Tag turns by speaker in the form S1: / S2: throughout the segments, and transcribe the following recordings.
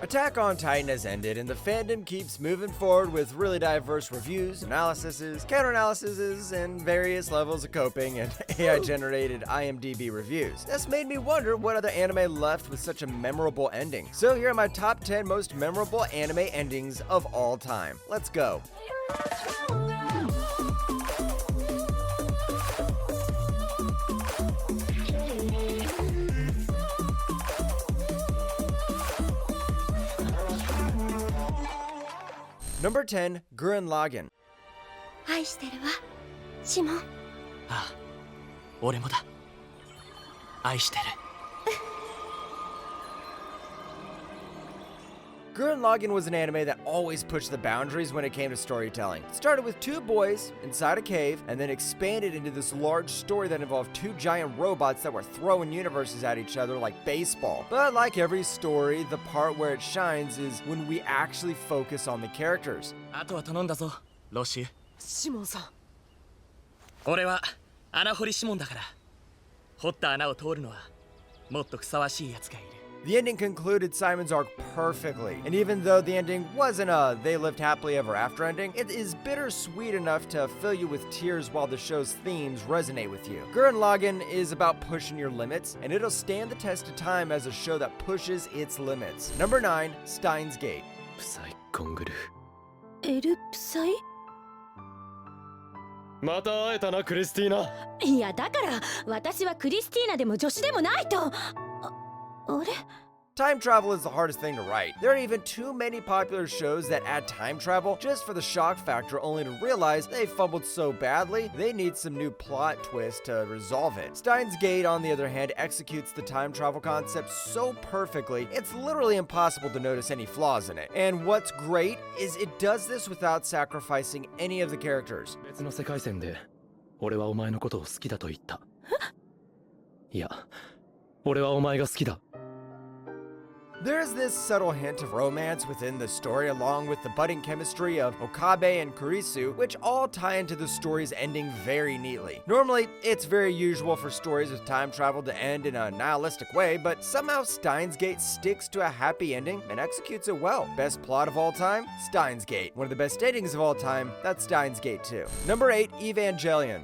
S1: Attack on Titan has ended, and the fandom keeps moving forward with really diverse reviews, analyses, counter-analyses, and various levels of coping and AI-generated IMDb reviews. This made me wonder what other anime left with such a memorable ending. So here are my top 10 most memorable anime endings of all time. Let's go. Number 10, Gurren Lagann.
S2: 愛してるわ、シモン。
S3: ああ、俺もだ。愛してる。
S1: Gurren Lagann was an anime that always pushed the boundaries when it came to storytelling. It started with two boys inside a cave, and then expanded into this large story that involved two giant robots that were throwing universes at each other like baseball. But like every story, the part where it shines is when we actually focus on the characters.
S3: あとは頼んだぞ、ロシュ。
S4: シモンさん。
S3: 俺は穴掘りシモンだから。掘った穴を通るのはもっとふさわしい奴がいる。
S1: The ending concluded Simon's arc perfectly, and even though the ending wasn't a they lived happily ever after ending, it is bittersweet enough to fill you with tears while the show's themes resonate with you. Gurren Lagann is about pushing your limits, and it'll stand the test of time as a show that pushes its limits. Number 9, Steins Gate.
S3: プサイコングル。
S2: エルプサイ？
S5: また会えたな、クリスティーナ。
S2: いやだから私はクリスティーナでも女子でもないと。あれ？
S1: Time travel is the hardest thing to write. There are even too many popular shows that add time travel just for the shock factor, only to realize they fumbled so badly they need some new plot twist to resolve it. Steins Gate, on the other hand, executes the time travel concept so perfectly, it's literally impossible to notice any flaws in it. And what's great is it does this without sacrificing any of the characters.
S5: 別の世界線で俺はお前のことを好きだと言った。いや、俺はお前が好きだ。
S1: There's this subtle hint of romance within the story, along with the budding chemistry of Okabe and Kurisu, which all tie into the story's ending very neatly. Normally, it's very usual for stories with time travel to end in a nihilistic way, but somehow Steins Gate sticks to a happy ending and executes it well. Best plot of all time? Steins Gate. One of the best endings of all time? That's Steins Gate too. Number 8, Evangelion.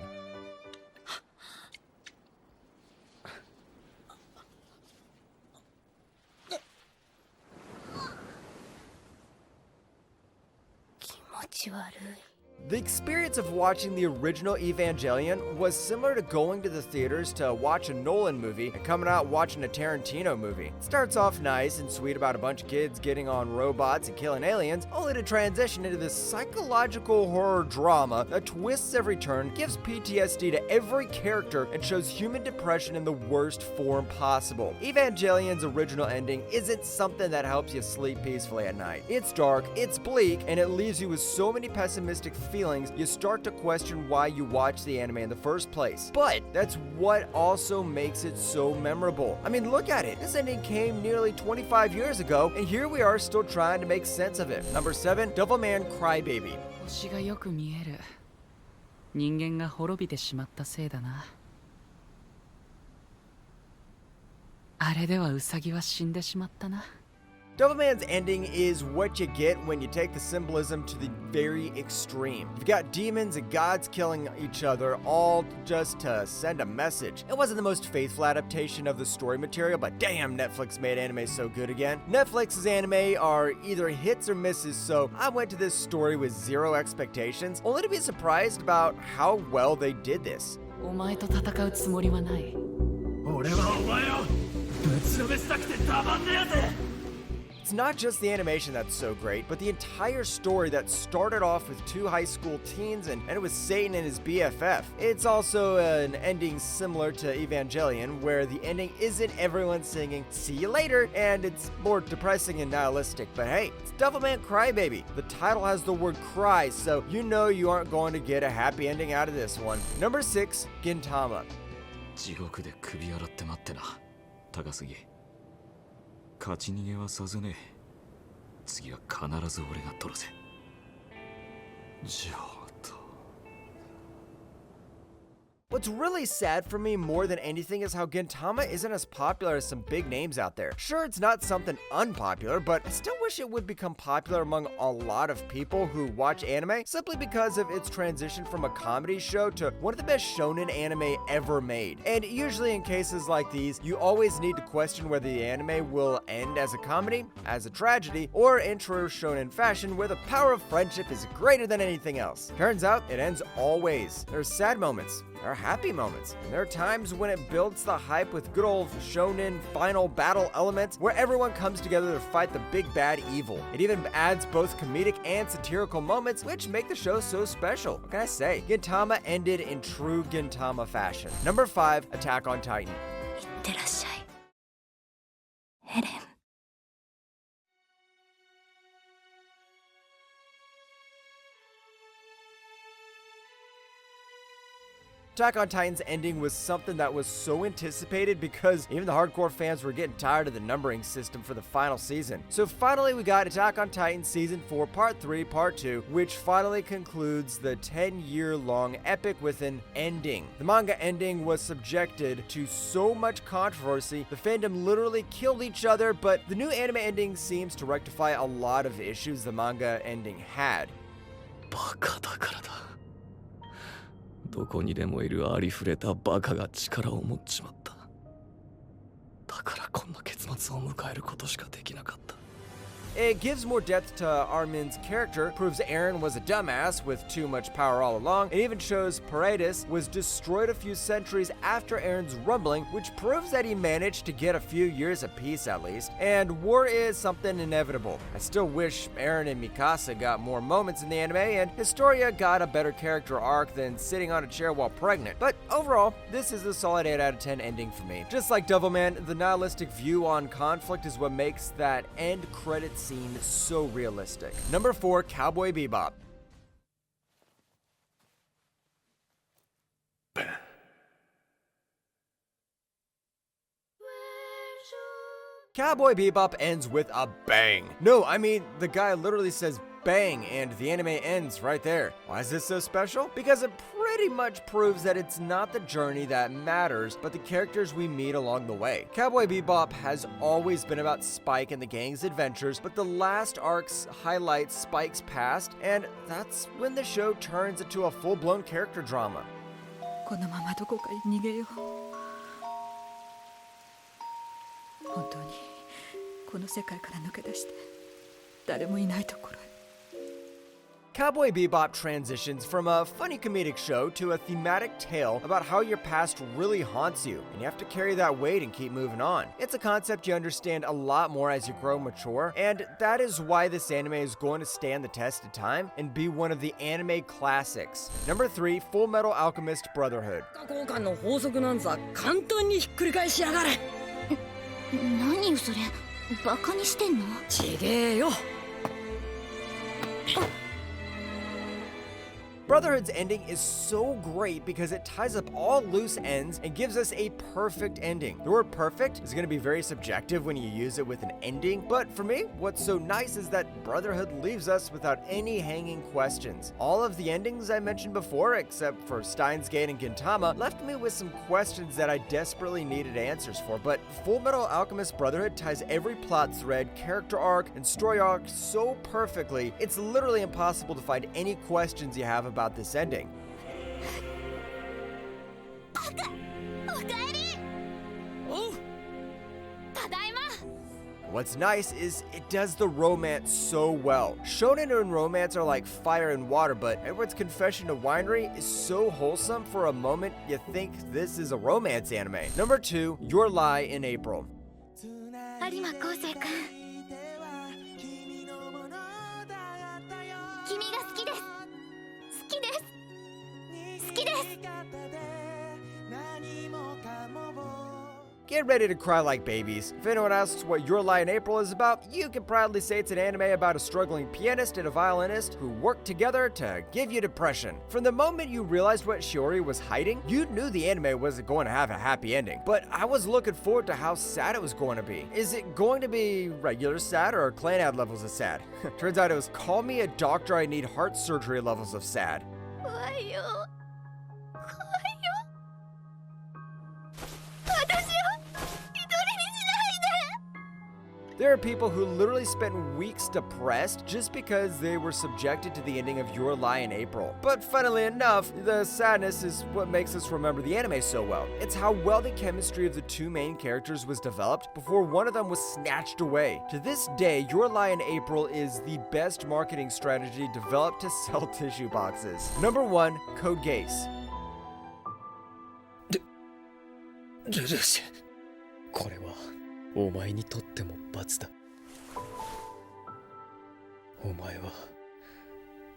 S2: 気持ち悪い。
S1: The experience of watching the original Evangelion was similar to going to the theaters to watch a Nolan movie and coming out watching a Tarantino movie. It starts off nice and sweet about a bunch of kids getting on robots and killing aliens, only to transition into this psychological horror drama that twists every turn, gives PTSD to every character, and shows human depression in the worst form possible. Evangelion's original ending isn't something that helps you sleep peacefully at night. It's dark, it's bleak, and it leaves you with so many pessimistic feelings, you start to question why you watched the anime in the first place. But that's what also makes it so memorable. I mean, look at it. This ending came nearly 25 years ago, and here we are still trying to make sense of it. Number 7, Devilman Crybaby.
S4: 星がよく見える。人間が滅びてしまったせいだな。あれではウサギは死んでしまったな。
S1: Devilman's ending is what you get when you take the symbolism to the very extreme. You've got demons and gods killing each other, all just to send a message. It wasn't the most faithful adaptation of the story material, but damn, Netflix made anime so good again. Netflix's anime are either hits or misses, so I went to this story with zero expectations, only to be surprised about how well they did this.
S4: お前と戦うつもりはない。
S5: 俺はお前をぶちのめしたくてたまんねえぜ。
S1: It's not just the animation that's so great, but the entire story that started off with two high school teens and it was Satan and his BFF. It's also an ending similar to Evangelion, where the ending isn't everyone singing "See you later," and it's more depressing and nihilistic. But hey, it's Devilman Crybaby. The title has the word cry, so you know you aren't going to get a happy ending out of this one. Number 6, Gintama.
S6: 地獄で首洗って待ってな、高杉。勝ち逃げはさせねえ。次は必ず俺が取るぜ。上等。
S1: What's really sad for me more than anything is how Gintama isn't as popular as some big names out there. Sure, it's not something unpopular, but I still wish it would become popular among a lot of people who watch anime simply because of its transition from a comedy show to one of the best shonen anime ever made. And usually in cases like these, you always need to question whether the anime will end as a comedy, as a tragedy, or in true shonen fashion where the power of friendship is greater than anything else. Turns out it ends all ways. There are sad moments, there are happy moments, and there are times when it builds the hype with good old shonen final battle elements where everyone comes together to fight the big bad evil. It even adds both comedic and satirical moments which make the show so special. What can I say? Gintama ended in true Gintama fashion. Number 5, Attack on Titan.
S2: いってらっしゃいエレン
S1: Attack on Titan's ending was something that was so anticipated because even the hardcore fans were getting tired of the numbering system for the final season. So finally we got Attack on Titan Season 4 Part 3 Part 2, which finally concludes the 10-year-long epic with an ending. The manga ending was subjected to so much controversy, the fandom literally killed each other, but the new anime ending seems to rectify a lot of issues the manga ending had.
S5: バカだからだ。どこにでもいるありふれたバカが力を持っちまった。だからこんな結末を迎えることしかできなかった。
S1: It gives more depth to Armin's character, proves Eren was a dumbass with too much power all along, and even shows Paredes was destroyed a few centuries after Eren's rumbling, which proves that he managed to get a few years of peace at least. And war is something inevitable. I still wish Eren and Mikasa got more moments in the anime, and Historia got a better character arc than sitting on a chair while pregnant. But overall, this is a solid 8 out of 10 ending for me. Just like Devilman, the nihilistic view on conflict is what makes that end credits scene so realistic. Number 4, Cowboy Bebop. Cowboy Bebop ends with a bang. No, I mean, the guy literally says bang and the anime ends right there. Why is this so special? Because it pretty much proves that it's not the journey that matters, but the characters we meet along the way. Cowboy Bebop has always been about Spike and the gang's adventures, but the last arcs highlight Spike's past, and that's when the show turns into a full-blown character drama.
S7: このままどこかへ逃げよう。本当にこの世界から抜け出して誰もいないところへ。
S1: Cowboy Bebop transitions from a funny comedic show to a thematic tale about how your past really haunts you, and you have to carry that weight and keep moving on. It's a concept you understand a lot more as you grow mature, and that is why this anime is going to stand the test of time and be one of the anime classics. Number 3, Full Metal Alchemist Brotherhood.
S8: 交換の法則なんざ簡単にひっくり返しやがれ。
S2: 何よそれバカにしてんの
S8: ちげえよ。
S1: Brotherhood's ending is so great because it ties up all loose ends and gives us a perfect ending. The word perfect is going to be very subjective when you use it with an ending, but for me, what's so nice is that Brotherhood leaves us without any hanging questions. All of the endings I mentioned before, except for Steins Gate and Gintama, left me with some questions that I desperately needed answers for, but Full Metal Alchemist Brotherhood ties every plot thread, character arc, and story arc so perfectly, it's literally impossible to find any questions you have about this ending. What's nice is it does the romance so well. Shonen and romance are like fire and water, but Edward's Confession to Winery is so wholesome for a moment you think this is a romance anime. Number 2, Your Lie in April.
S2: 有馬昴生君君が好きです好きです好きです
S1: Get ready to cry like babies. If anyone asks what Your Lie in April is about, you can proudly say it's an anime about a struggling pianist and a violinist who work together to give you depression. From the moment you realized what Shiori was hiding, you knew the anime wasn't going to have a happy ending. But I was looking forward to how sad it was going to be. Is it going to be regular sad or Clanad levels of sad? Turns out it was call me a doctor I need heart surgery levels of sad.
S2: 怖いよ怖いよ
S1: There are people who literally spent weeks depressed just because they were subjected to the ending of Your Lie in April. But funnily enough, the sadness is what makes us remember the anime so well. It's how well the chemistry of the two main characters was developed before one of them was snatched away. To this day, Your Lie in April is the best marketing strategy developed to sell tissue boxes. Number 1, Code Geass.
S9: ルルシュ、これはお前にとっても罰だ。お前は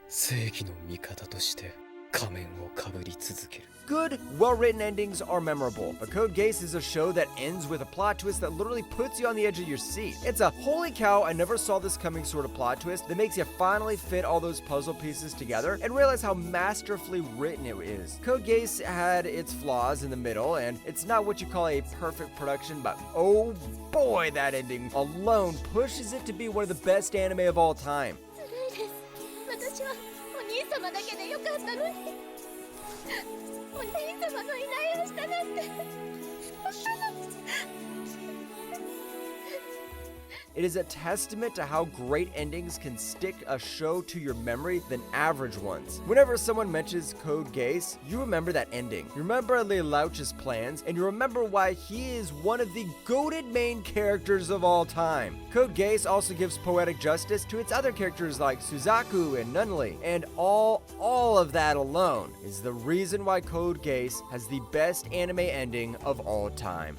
S9: 正義の味方として仮面をかぶり続ける。
S1: Good, well-written endings are memorable, but Code Geass is a show that ends with a plot twist that literally puts you on the edge of your seat. It's a holy cow, I never saw this coming sort of plot twist that makes you finally fit all those puzzle pieces together and realize how masterfully written it is. Code Geass had its flaws in the middle, and it's not what you call a perfect production, but oh boy, that ending alone pushes it to be one of the best anime of all time.
S2: 私はお兄様だけでよかったのに、お兄様のいない明日なんて。
S1: It is a testament to how great endings can stick a show to your memory than average ones. Whenever someone mentions Code Geass, you remember that ending. You remember Lelouch's plans, and you remember why he is one of the goated main characters of all time. Code Geass also gives poetic justice to its other characters like Suzaku and Nunley, and all of that alone is the reason why Code Geass has the best anime ending of all time.